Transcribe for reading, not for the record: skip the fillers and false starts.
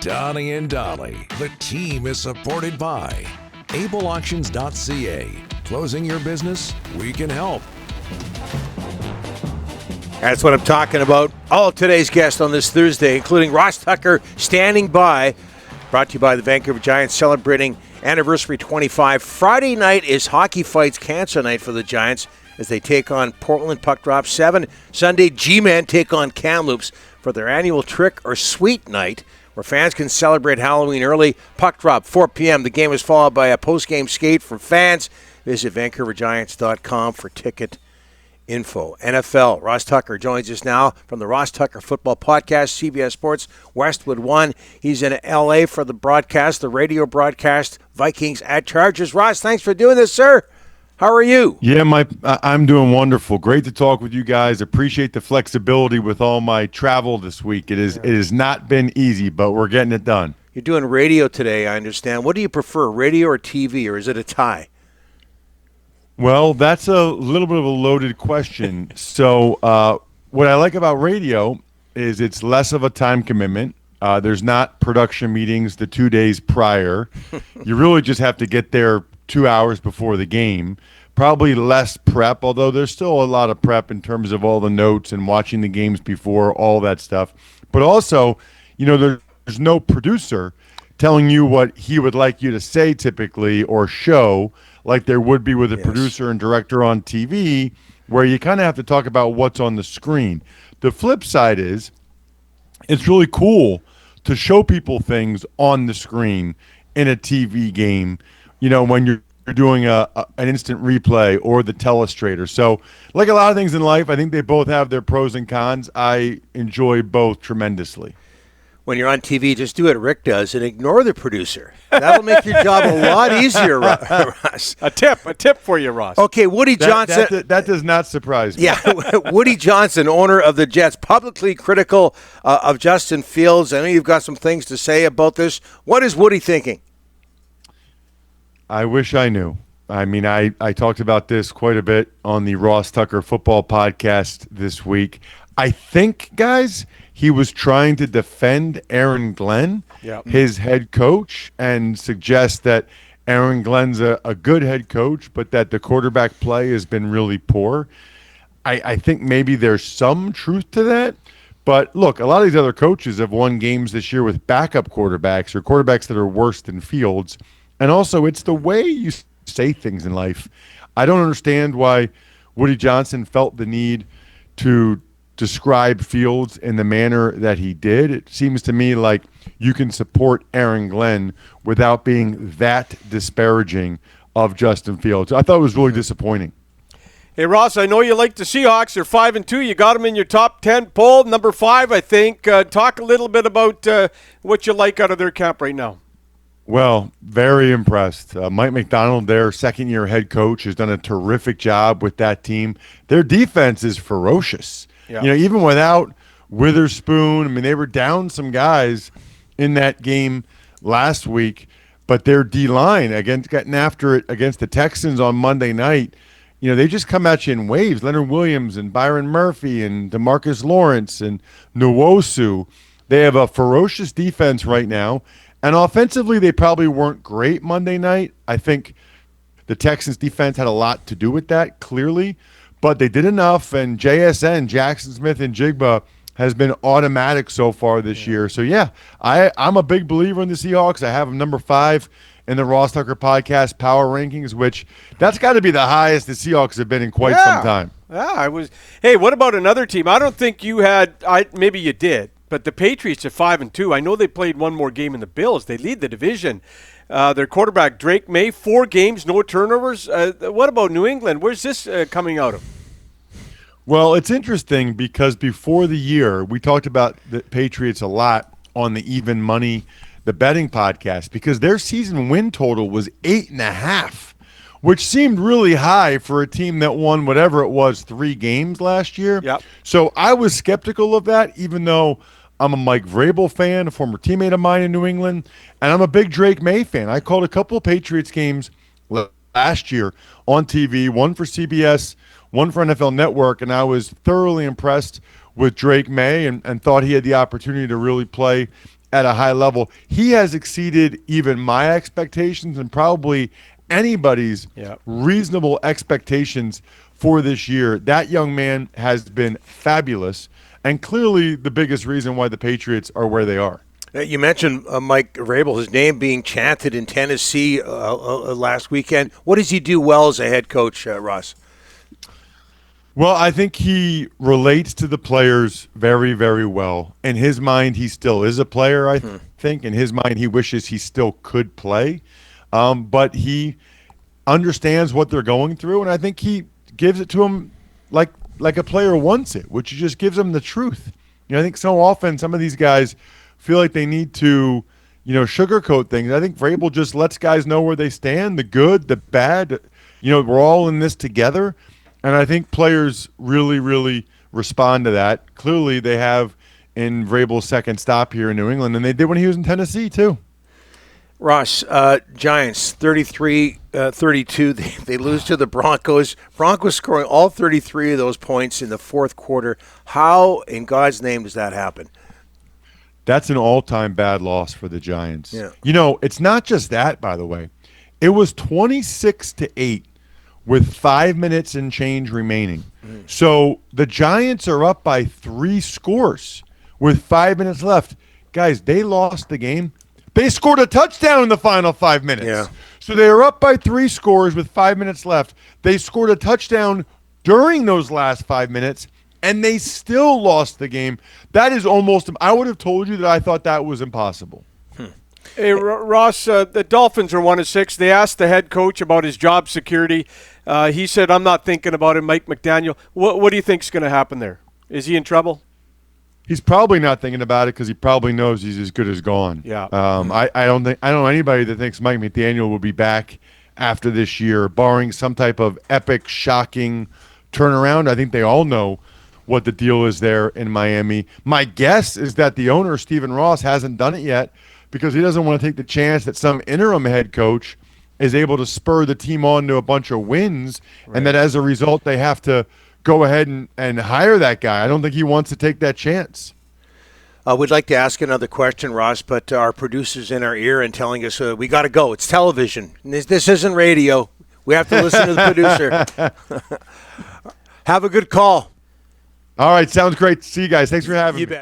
Donnie and Dolly. The team is supported by ableauctions.ca. Closing your business? We can help. That's what I'm talking about. All today's guests on this Thursday, including Ross Tucker, standing by. Brought to you by the Vancouver Giants, celebrating anniversary 25. Friday night is Hockey Fights Cancer Night for the Giants as they take on Portland Puck Drop 7. Sunday, G-Men take on Kamloops for their annual Trick or Sweet Night, where fans can celebrate Halloween early. Puck drop, 4 p.m. The game is followed by a post-game skate for fans. Visit VancouverGiants.com for ticket info. NFL, Ross Tucker joins us now from the Ross Tucker Football Podcast, CBS Sports, Westwood One. He's in L.A. for the broadcast, the radio broadcast, Vikings at Chargers. Ross, thanks for doing this, sir. How are you? Yeah, I'm doing wonderful. Great to talk with you guys. Appreciate the flexibility with all my travel this week. It has not been easy, but we're getting it done. You're doing radio today, I understand. What do you prefer, radio or TV, or is it a tie? Well, that's a little bit of a loaded question. So what I like about radio is it's less of a time commitment. There's not production meetings the 2 days prior. You really just have to get there 2 hours before the game. Probably less prep, although there's still a lot of prep in terms of all the notes and watching the games before, all that stuff. But also, there's no producer telling you what he would like you to say typically or show like there would be with a producer and director on TV, where you kind of have to talk about what's on the screen. The flip side is it's really cool to show people things on the screen in a TV game, when you're doing an instant replay or the telestrator. So like a lot of things in life, I think they both have their pros and cons. I enjoy both tremendously. When you're on TV, just do what Rick does and ignore the producer. That'll make your job a lot easier, Ross. A tip for you, Ross. Okay, Woody Johnson. That does not surprise me. Yeah, Woody Johnson, owner of the Jets, publicly critical of Justin Fields. I know you've got some things to say about this. What is Woody thinking? I wish I knew. I mean, I talked about this quite a bit on the Ross Tucker Football Podcast this week. I think, guys, he was trying to defend Aaron Glenn, his head coach, and suggest that Aaron Glenn's a good head coach, but that the quarterback play has been really poor. I think maybe there's some truth to that. But look, a lot of these other coaches have won games this year with backup quarterbacks or quarterbacks that are worse than Fields. And also, it's the way you say things in life. I don't understand why Woody Johnson felt the need to describe Fields in the manner that he did. It seems to me like you can support Aaron Glenn without being that disparaging of Justin Fields. I thought it was really disappointing. Hey, Ross, I know you like the Seahawks. They're 5-2. You got them in your top 10 poll, number 5, I think. Talk a little bit about what you like out of their camp right now. Well, very impressed. Mike McDonald, their second-year head coach, has done a terrific job with that team. Their defense is ferocious. Yeah. Even without Witherspoon, I mean, they were down some guys in that game last week, but their D-line, getting after it against the Texans on Monday night, they just come at you in waves. Leonard Williams and Byron Murphy and DeMarcus Lawrence and Nwosu. They have a ferocious defense right now. And offensively, they probably weren't great Monday night. I think the Texans defense had a lot to do with that, clearly. But they did enough, and JSN, Jackson Smith and Jigba, has been automatic so far this year. So, I'm a big believer in the Seahawks. I have them number 5 in the Ross Tucker Podcast Power Rankings, which that's got to be the highest the Seahawks have been in quite some time. Yeah, Hey, what about another team? I don't think you had – maybe you did. But the Patriots are 5-2. I know they played one more game in the Bills. They lead the division. Their quarterback, Drake May, 4 games, no turnovers. What about New England? Where's this coming out of? Well, it's interesting because before the year, we talked about the Patriots a lot on the Even Money, the betting podcast, because their season win total was 8.5, which seemed really high for a team that won whatever it was, 3 games last year. Yep. So I was skeptical of that, even though I'm a Mike Vrabel fan, a former teammate of mine in New England, and I'm a big Drake May fan. I called a couple of Patriots games last year on TV, one for CBS, one for NFL Network, and I was thoroughly impressed with Drake May and thought he had the opportunity to really play at a high level. He has exceeded even my expectations and probably anybody's reasonable expectations for this year. That young man has been fabulous and clearly the biggest reason why the Patriots are where they are. You mentioned Mike Vrabel, his name being chanted in Tennessee last weekend. What does he do well as a head coach, Ross? Well, I think he relates to the players very, very well. In his mind, he still is a player, I think. In his mind, he wishes he still could play. But he understands what they're going through, and I think he gives it to them like a player wants it, which just gives them the truth. I think so often some of these guys feel like they need to, sugarcoat things. I think Vrabel just lets guys know where they stand, the good, the bad. We're all in this together. And I think players really, really respond to that. Clearly, they have in Vrabel's second stop here in New England, and they did when he was in Tennessee, too. Ross, Giants, 33-32. They lose to the Broncos. Broncos scoring all 33 of those points in the fourth quarter. How, in God's name, does that happen? That's an all-time bad loss for the Giants. Yeah. It's not just that, by the way. It was 26-8 with 5 minutes and change remaining. So the Giants are up by 3 scores with 5 minutes left. Guys, they lost the game. They scored a touchdown in the final 5 minutes. Yeah. So they are up by 3 scores with 5 minutes left. They scored a touchdown during those last 5 minutes, and they still lost the game. That is almost – I would have told you that I thought that was impossible. Hey, Ross, the Dolphins are 1-6. They asked the head coach about his job security. He said, I'm not thinking about it, Mike McDaniel. What do you think is going to happen there? Is he in trouble? He's probably not thinking about it because he probably knows he's as good as gone. Yeah. I don't know anybody that thinks Mike McDaniel will be back after this year, barring some type of epic, shocking turnaround. I think they all know what the deal is there in Miami. My guess is that the owner, Stephen Ross, hasn't done it yet because he doesn't want to take the chance that some interim head coach is able to spur the team on to a bunch of wins, and that as a result they have to go ahead and hire that guy. I don't think he wants to take that chance. We'd like to ask another question, Ross, but our producer's in our ear and telling us we got to go. It's television. This isn't radio. We have to listen to the producer. Have a good call. All right, sounds great. See you guys. Thanks for having me. You bet.